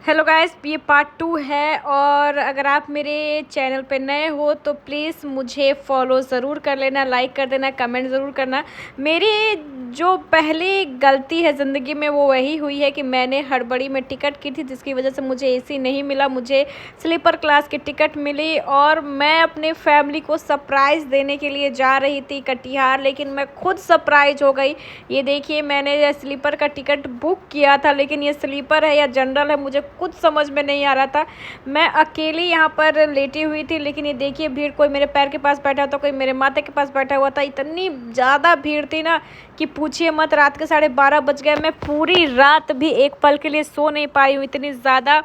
Hello guys, ये part 2 है। और अगर आप मेरे चैनल पे नए हो तो प्लीज़ मुझे फॉलो ज़रूर कर लेना, लाइक कर देना, कमेंट ज़रूर करना। मेरी जो पहली गलती है ज़िंदगी में वो वही हुई है कि मैंने हड़बड़ी में टिकट की थी, जिसकी वजह से मुझे एसी नहीं मिला, मुझे स्लीपर क्लास की टिकट मिली। और मैं अपने फैमिली को सरप्राइज़ देने के लिए जा रही थी कटिहार, लेकिन मैं खुद सरप्राइज़ हो गई। ये देखिए, मैंने स्लीपर का टिकट बुक किया था, लेकिन ये स्लीपर है या जनरल है मुझे कुछ समझ में नहीं आ रहा था। मैं अकेली यहाँ पर लेटी हुई थी, लेकिन ये देखिए भीड़, कोई मेरे पैर के पास बैठा था, कोई मेरे माथे के पास बैठा हुआ था। इतनी ज़्यादा भीड़ थी ना कि पूछिए मत। रात के 12:30 बज गए। मैं पूरी रात भी एक पल के लिए सो नहीं पाई हूँ, इतनी ज़्यादा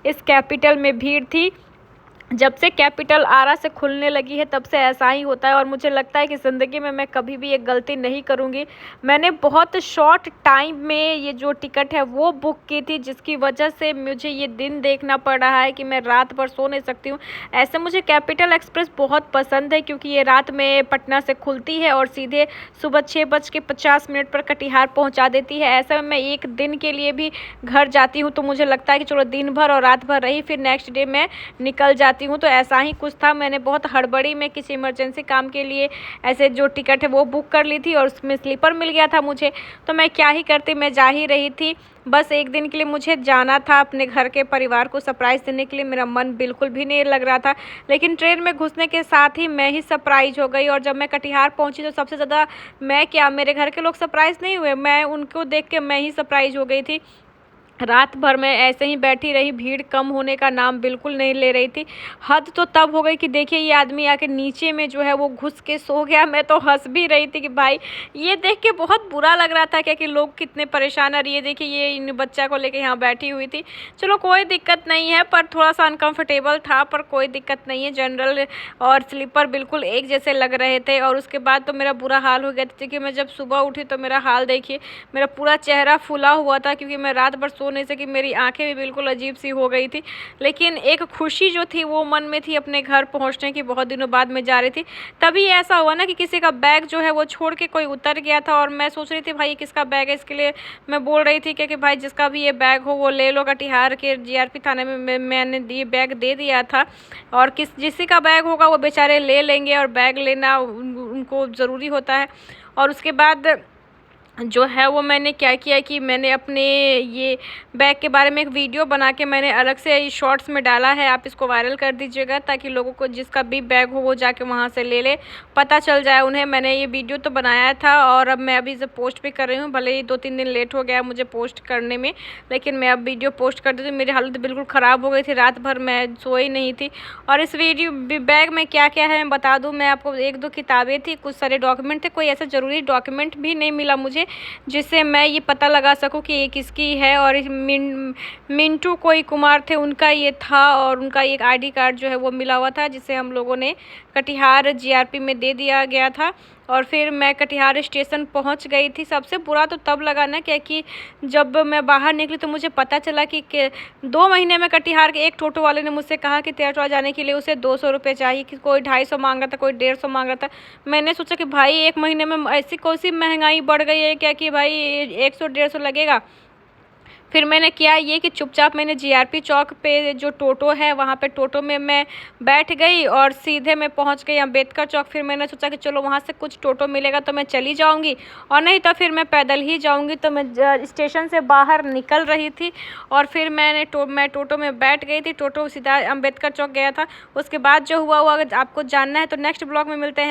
इस कैपिटल में भीड़ थी। जब से कैपिटल आरा से खुलने लगी है तब से ऐसा ही होता है, और मुझे लगता है कि ज़िंदगी में मैं कभी भी एक गलती नहीं करूँगी। मैंने बहुत शॉर्ट टाइम में ये जो टिकट है वो बुक की थी, जिसकी वजह से मुझे ये दिन देखना पड़ रहा है कि मैं रात भर सो नहीं सकती हूँ। ऐसे मुझे कैपिटल एक्सप्रेस बहुत पसंद है, क्योंकि ये रात में पटना से खुलती है और सीधे सुबह 6:50 पर कटिहार पहुँचा देती है। ऐसे में मैं एक दिन के लिए भी घर जाती हूँ तो मुझे लगता है कि चलो दिन भर और रात भर रही, फिर नेक्स्ट डे मैं निकल जाती हूँ। तो ऐसा ही कुछ था, मैंने बहुत हड़बड़ी में किसी इमरजेंसी काम के लिए ऐसे जो टिकट है वो बुक कर ली थी, और उसमें स्लीपर मिल गया था मुझे। तो मैं क्या ही करती, मैं जा ही रही थी। बस एक दिन के लिए मुझे जाना था अपने घर के परिवार को सरप्राइज़ देने के लिए। मेरा मन बिल्कुल भी नहीं लग रहा था, लेकिन ट्रेन में घुसने के साथ ही मैं ही सरप्राइज हो गई। और जब मैं कटिहार पहुंची तो सबसे ज़्यादा मैं क्या, मेरे घर के लोग सरप्राइज़ नहीं हुए, मैं उनको देख के मैं ही सरप्राइज हो गई थी। रात भर मैं ऐसे ही बैठी रही, भीड़ कम होने का नाम बिल्कुल नहीं ले रही थी। हद तो तब हो गई कि देखिए ये आदमी आके नीचे में जो है वो घुस के सो गया। मैं तो हंस भी रही थी कि भाई, ये देख के बहुत बुरा लग रहा था क्या कि लोग कितने परेशान। और ये देखिए ये इन बच्चा को लेके यहाँ बैठी हुई थी। चलो कोई दिक्कत नहीं है, पर थोड़ा सा अनकम्फर्टेबल था, पर कोई दिक्कत नहीं है। जनरल और स्लीपर बिल्कुल एक जैसे लग रहे थे। और उसके बाद तो मेरा बुरा हाल हो गया था, क्योंकि मैं जब सुबह उठी तो मेरा हाल देखिए, मेरा पूरा चेहरा फूला हुआ था, क्योंकि मैं रात भर सो नहीं सकी। मेरी आंखें भी बिल्कुल अजीब सी हो गई थी, लेकिन एक खुशी जो थी वो मन में थी अपने घर पहुंचने की। बहुत दिनों बाद मैं जा रही थी। तभी ऐसा हुआ ना कि किसी का बैग जो है वो छोड़ के कोई उतर गया था, और मैं सोच रही थी भाई किसका बैग है। इसके लिए मैं बोल रही थी कि भाई जिसका भी ये बैग हो वो ले लो। कटिहार के जीआरपी थाने में मैंने ये बैग दे दिया था, और किसी का बैग होगा वो बेचारे ले लेंगे, और बैग लेना उनको ज़रूरी होता है। और उसके बाद जो है वो मैंने क्या किया कि मैंने अपने ये बैग के बारे में एक वीडियो बना के मैंने अलग से शॉर्ट्स में डाला है। आप इसको वायरल कर दीजिएगा, ताकि लोगों को जिसका भी बैग हो वो जाके वहाँ से ले ले, पता चल जाए उन्हें। मैंने ये वीडियो तो बनाया था, और अब मैं अभी इसे पोस्ट भी कर रही हूँ। भले ही 2-3 दिन लेट हो गया मुझे पोस्ट करने में, लेकिन मैं अब वीडियो पोस्ट कर दी थी। मेरी हालत बिल्कुल ख़राब हो गई थी, रात भर मैं सोई नहीं थी। और इस वीडियो बैग में क्या क्या है मैं बता दूँ। मैं आपको 1-2 किताबें थी, कुछ सारे डॉक्यूमेंट थे। कोई ऐसा ज़रूरी डॉक्यूमेंट भी नहीं मिला मुझे जिससे मैं ये पता लगा सकूं कि ये किसकी है। और मिंटू कोई कुमार थे, उनका ये था, और उनका एक आईडी कार्ड जो है वो मिला हुआ था, जिसे हम लोगों ने कटिहार जीआरपी में दे दिया गया था। और फिर मैं कटिहार स्टेशन पहुंच गई थी। सबसे बुरा तो तब लगा ना, क्योंकि जब मैं बाहर निकली तो मुझे पता चला कि 2 महीने में कटिहार के एक टोटो वाले ने मुझसे कहा कि तेरटोला जाने के लिए उसे 200 रुपये चाहिए, कि कोई 250 मांग रहा था, कोई 150 मांग रहा था। मैंने सोचा कि भाई एक महीने में ऐसी कौन सी महंगाई बढ़ गई है क्या कि भाई 100-150 लगेगा। फिर मैंने किया ये कि चुपचाप मैंने जीआरपी चौक पे जो टोटो है वहाँ पे टोटो में मैं बैठ गई, और सीधे मैं पहुँच गई अम्बेडकर चौक। फिर मैंने सोचा कि चलो वहाँ से कुछ टोटो मिलेगा तो मैं चली जाऊँगी, और नहीं तो फिर मैं पैदल ही जाऊँगी। तो मैं स्टेशन से बाहर निकल रही थी, और फिर मैं टोटो में बैठ गई थी। टोटो सीधा अम्बेडकर चौक गया था। उसके बाद जो हुआ अगर आपको जानना है तो नेक्स्ट ब्लॉग में मिलते हैं।